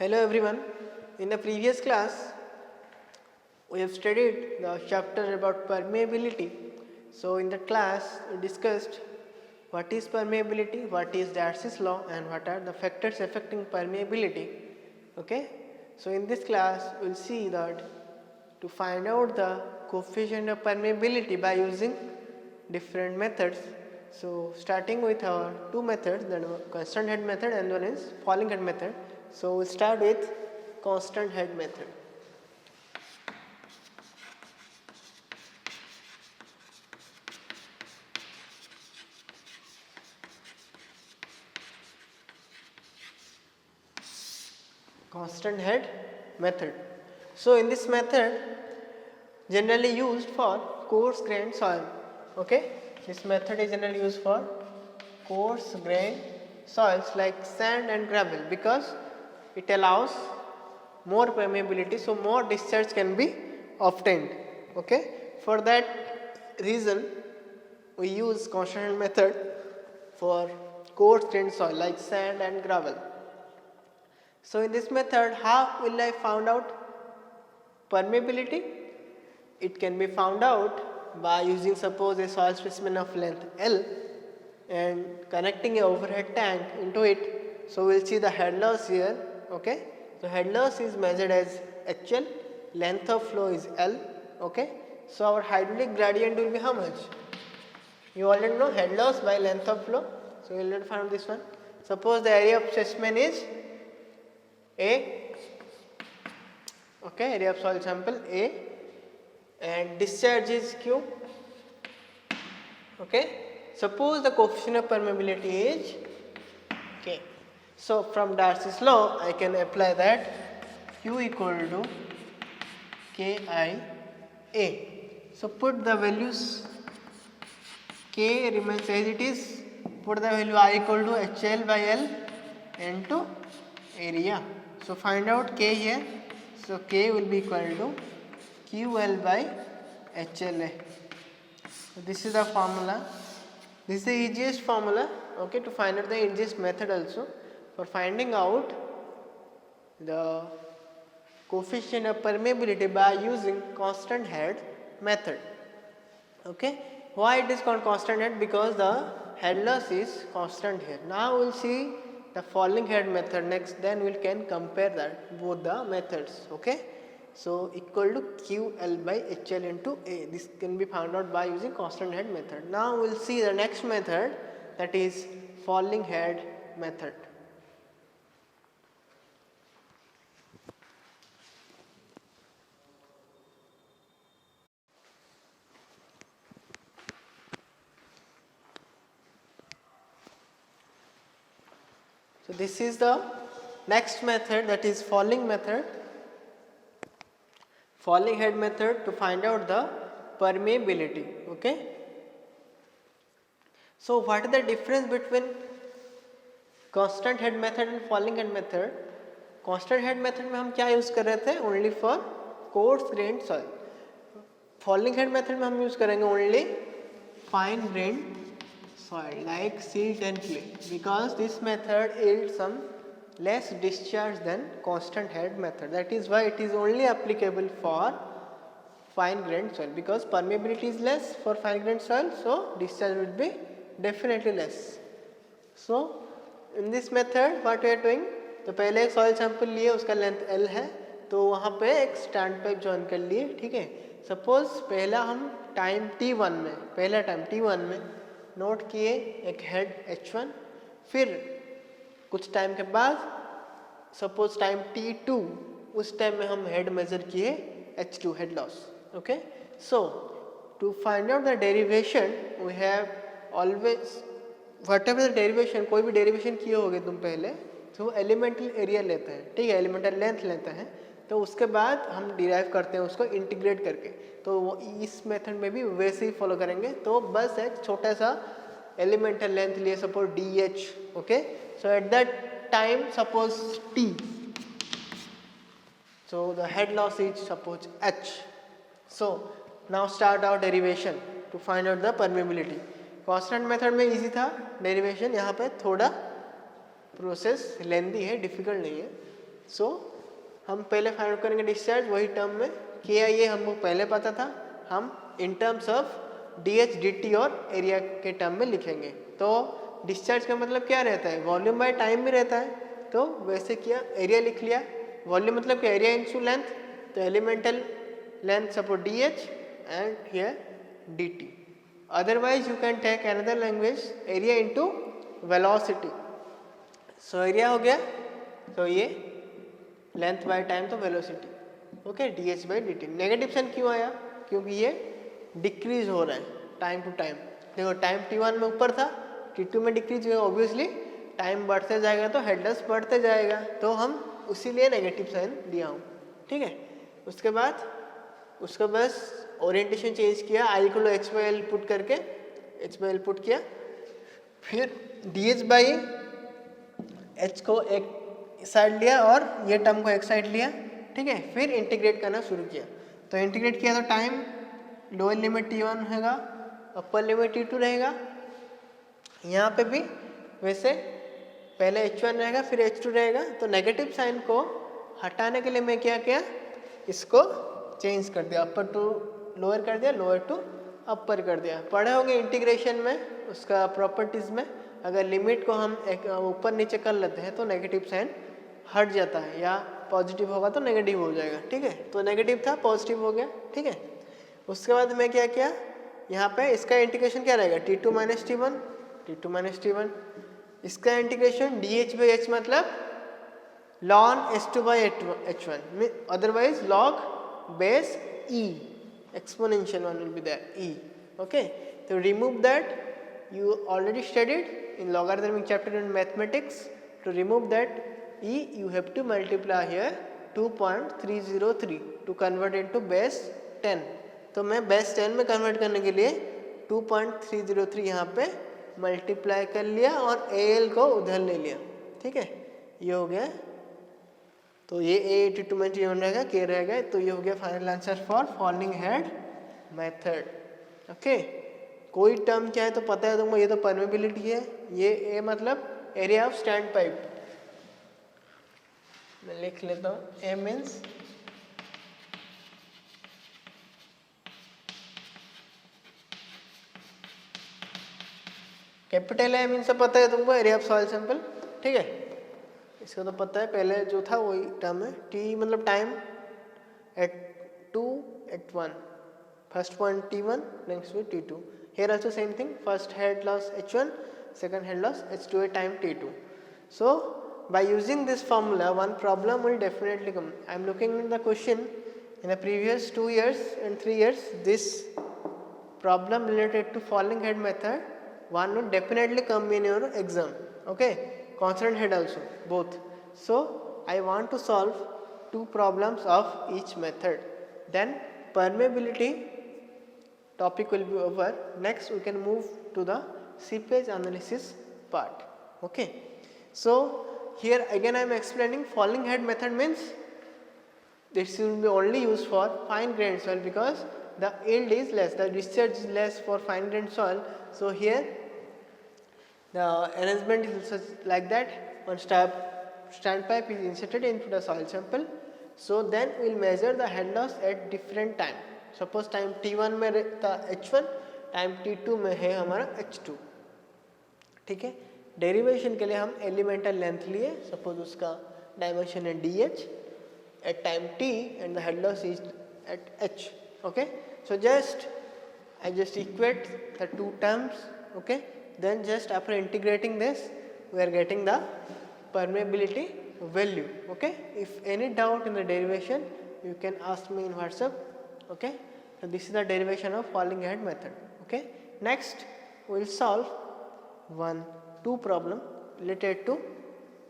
Hello everyone. In the previous class, we have studied the chapter about permeability. So in the class, we discussed what is permeability, what is Darcy's law, and what are the factors affecting permeability. Okay. So in this class, we will see that to find out the coefficient of permeability by using different methods. So starting with our two methods, the constant head method and one is falling head method. So we start with constant head method. Constant head method. So in this method, generally used for coarse grained soil. Okay, this method is generally used for coarse grained soils like sand and gravel because it allows more permeability, so more discharge can be obtained. Okay, for that reason we use constant head method for coarse grained soil like sand and gravel. So in this method, how will I find out permeability? It can be found out by using suppose a soil specimen of length L and connecting a overhead tank into it. So we will see the head loss here. Okay, so head loss is measured as HL, length of flow is L. Okay, so our hydraulic gradient will be how much? You already know head loss by length of flow. So we will not find this one. Suppose the area of specimen is A. Okay, area of soil sample A and discharge is Q. Okay, suppose the coefficient of permeability is K. So from Darcy's law I can apply that Q equal to KIA. So put the values, K remains as it is, put the value I equal to HL by L into area. So find out K here. So K will be equal to QL by HLA. So this is the formula. This is the easiest formula, okay, to find out the easiest method also for finding out the coefficient of permeability by using constant head method. Okay, why it is called constant head? Because the head loss is constant here. Now we will see the falling head method next, then we can compare that both the methods. Okay, so equal to QL by HL into A. This can be found out by using constant head method. Now we will see the next method, that is falling head method. So this is the next method, that is falling method. Falling head method to find out the permeability. Okay. So what is the difference between constant head method and falling head method? Constant head method में हम क्या use कर रहे थे? Only for coarse grained soil. Falling head method में हम use करेंगे only fine grained soil like silt and clay, because this method yields some less discharge than constant head method. That is why it is only applicable for fine grained soil, because permeability is less for fine grained soil, so discharge will be definitely less. So in this method what we are doing, तो पहले एक soil sample लिए, उसका length L है, तो वहाँ पे एक स्टैंड पाइप ज्वाइन कर लिए. ठीक है, सपोज पहला हम टाइम T1 में, पहला टाइम T1 में नोट किए एक हेड H1, फिर कुछ टाइम के बाद सपोज टाइम T2, उस टाइम में हम हेड मेजर किए H2, head loss. Okay, so to find out the derivation we have always, whatever the derivation, कोई भी डेरिवेशन किए होगे तुम पहले, तो एलिमेंटल एरिया लेते हैं. ठीक है, एलिमेंटल लेंथ लेते हैं, तो उसके बाद हम डिराइव करते हैं उसको इंटीग्रेट करके. तो वो इस मेथड में भी वैसे ही फॉलो करेंगे. तो बस एक छोटा सा एलिमेंटल लेंथ लिए, suppose DH. Okay, so at that time suppose T, so the head loss is suppose H. So now start our derivation to find out the permeability. Constant method में easy था derivation, यहाँ पे थोड़ा process लेंदी है, difficult नहीं है. सो हम पहले फाइंड आउट करेंगे डिस्चार्ज, वही टर्म में किया, ये हमको पहले पता था, हम in terms of DH DT और एरिया के टर्म में लिखेंगे। तो डिस्चार्ज का मतलब क्या रहता है, वॉल्यूम बाय टाइम में रहता है, तो वैसे किया, एरिया लिख लिया, वॉल्यूम मतलब क्या, एरिया इंटू लेंथ, तो elemental length suppose DH and here DT। Otherwise you can take another language, area into velocity. So area हो गया, तो ये लेंथ बाय टाइम तो velocity, okay, DH by DT। Negative sign क्यों आया, क्योंकि ये डिक्रीज हो रहा है टाइम टू टाइम। देखो टाइम T1 में ऊपर था, T2 में डिक्रीज हुआ, ऑब्वियसली टाइम बढ़ते जाएगा तो हेड लॉस बढ़ते जाएगा, तो हम उसीलिए नेगेटिव साइन दिया हूँ, ठीक है। उसके बाद उसका बस ओरिएंटेशन चेंज किया, I को H/L पुट करके H/L पुट किया, फिर DH बाई H को एक साइड लिया और ये टर्म को एक साइड लिया, ठीक है। फिर इंटीग्रेट करना शुरू किया, तो इंटीग्रेट किया तो टाइम लोअर लिमिट T1 रहेगा, अपर लिमिट T2 रहेगा। यहाँ पे भी वैसे पहले H1 रहेगा फिर H2 रहेगा, तो नेगेटिव साइन को हटाने के लिए मैं क्या किया, इसको चेंज कर दिया, अपर टू लोअर कर दिया, लोअर टू अपर कर दिया। पढ़े होंगे इंटीग्रेशन में, उसका प्रॉपर्टीज में, अगर लिमिट को हम ऊपर नीचे कर लेते हैं तो नेगेटिव साइन हट जाता है, या पॉजिटिव होगा तो नेगेटिव हो जाएगा, ठीक है। तो नेगेटिव था पॉजिटिव हो गया, ठीक है। उसके बाद मैं क्या किया, यहाँ पे इसका इंटीग्रेशन क्या रहेगा, T2 minus T1, T2 minus T1। इसका इंटीग्रेशन DH बाई H मतलब ln H2 by H1, otherwise log base E, exponential one will be there, E, okay. So remove that, you already studied in logarithmic chapter in mathematics. To remove that E, you have to multiply here 2.303 to convert into base 10। तो मैं base 10 में convert करने के लिए 2.303 यहाँ पे multiply कर लिया और AL को उधर ले लिया, ठीक है, ये हो गया। तो ये A82 में रहेगा, K रहेगा, तो ये हो गया final answer for falling head method, okay. कोई टर्म क्या है तो पता है तुमको, ये तो परमेबिलिटी है, ये A मतलब एरिया ऑफ स्टैंड पाइप, मैं लिख लेता हूँ, A मीन्स कैपिटल है, मीन्स पता है तुमको, एरिया ऑफ सॉइल सैंपल, ठीक है, इसका तो पता है, पहले जो था वही टर्म है। T मतलब time at 2 at 1, first point T1, next with T2, here also same thing, first head loss H1, second head loss H2 at time T2. So by using this formula one problem will definitely come. I am looking in the question in the previous 2 years and 3 years, this problem related to falling head method one would definitely come in your exam, okay, constant head also, both. So I want to solve 2 problems of each method, then permeability topic will be over. Next we can move to the seepage analysis part, okay. So here again I am explaining falling head method means this will be only used for fine grained soil because the yield is less, the discharge is less for fine grained soil. So here the arrangement is such like that, one standpipe is inserted into the soil sample. So then we will measure the head loss at different time. Suppose time T1 में रहता H1, time T2 में है हमारा H2, ठीक है। Derivation के लिए हम एलिमेंटल लेंथ लिए, सपोज उसका डायमेंशन है DH at time T and the head loss is at H, okay. So I just equate the 2 terms, okay. Then just after integrating this we are getting the permeability value, okay. If any doubt in the derivation you can ask me in WhatsApp, okay. So this is the derivation of falling head method, okay. Next we will solve 2 problem related to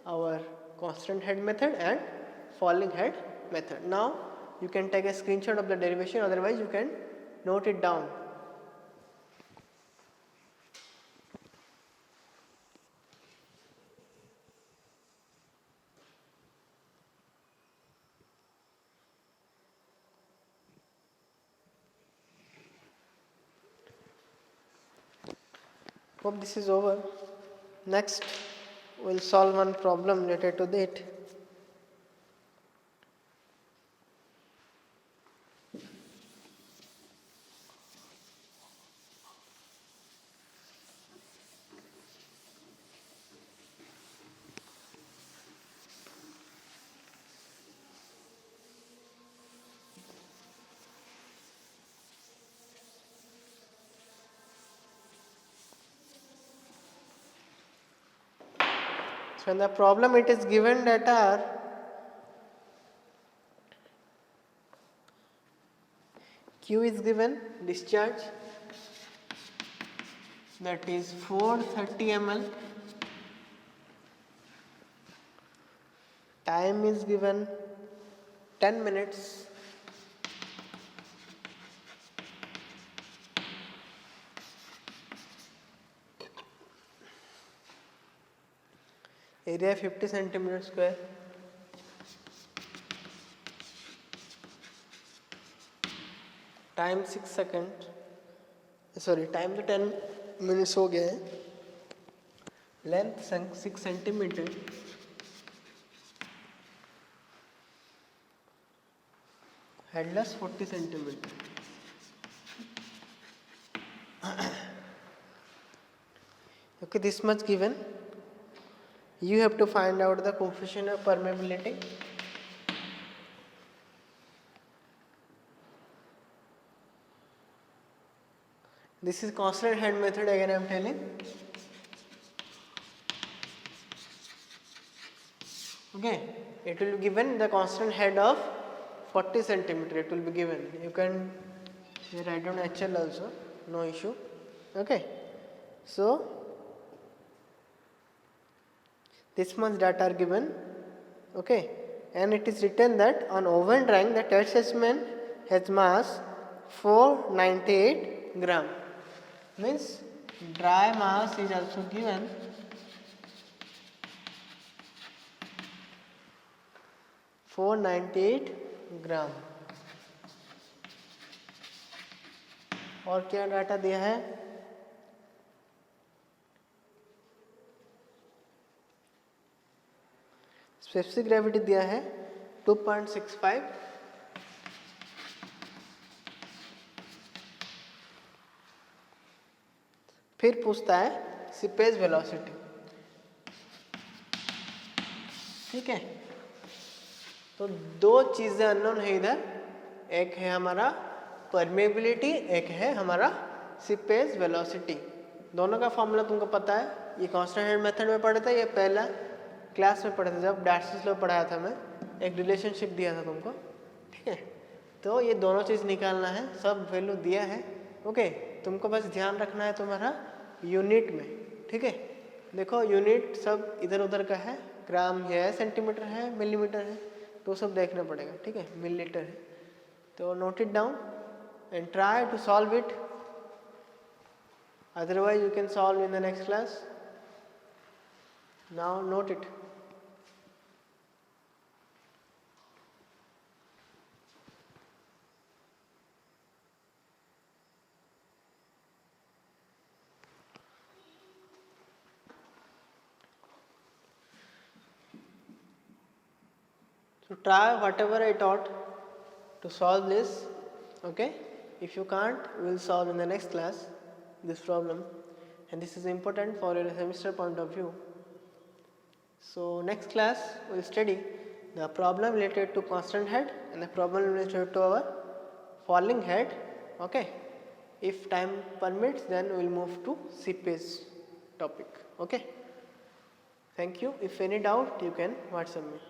our constant head method and falling head method. Now you can take a screenshot of the derivation, otherwise you can note it down. Hope this is over. Next we will solve one problem related to that. So in the problem it is given that are Q is given discharge, that is 430 ml. Time is given 10 minutes. Area 50 centimeter square. Time 6 seconds. Sorry, time तो 10 minutes हो गया है. Length 6 centimeter. Headless 40 centimeter. Okay, this much given. You have to find out the coefficient of permeability. This is constant head method again I am telling. Okay, it will be given the constant head of 40 centimeter. It will be given. You can write down HL also, no issue. Okay, so this much data are given. Okay, and it is written that on oven drying the test specimen has mass 498 gram. Means dry mass is also given 498 ग्राम. और क्या data दिया है? Specific gravity दिया है 2.65. फिर पूछता है seepage velocity. ठीक है, तो दो चीज़ें अननोन है इधर. एक है हमारा परमेबिलिटी, एक है हमारा सीपेज वेलोसिटी. दोनों का फॉर्मूला तुमको पता है. ये कांस्टेंट हेड मेथड में पढ़े थे, ये पहला क्लास में पढ़े थे जब डार्सीस लॉ पढ़ाया था मैं. एक रिलेशनशिप दिया था तुमको. ठीक है, तो ये दोनों चीज़ निकालना है. सब वैल्यू दिया है. ओके, तुमको बस ध्यान रखना है तुम्हारा यूनिट में. ठीक है, देखो यूनिट सब इधर उधर का है. ग्राम है, सेंटीमीटर है, मिलीमीटर है, तो सब देखना पड़ेगा. ठीक है, मिलीलीटर है. तो note it down and try to solve it. Otherwise you can solve in the next class. Now note it. So try whatever I taught to solve this. Okay, if you can't, we will solve in the next class this problem, and this is important for your semester point of view. So next class we will study the problem related to constant head and the problem related to our falling head. Okay, if time permits, then we will move to seepage topic. Okay, thank you. If any doubt, you can WhatsApp me.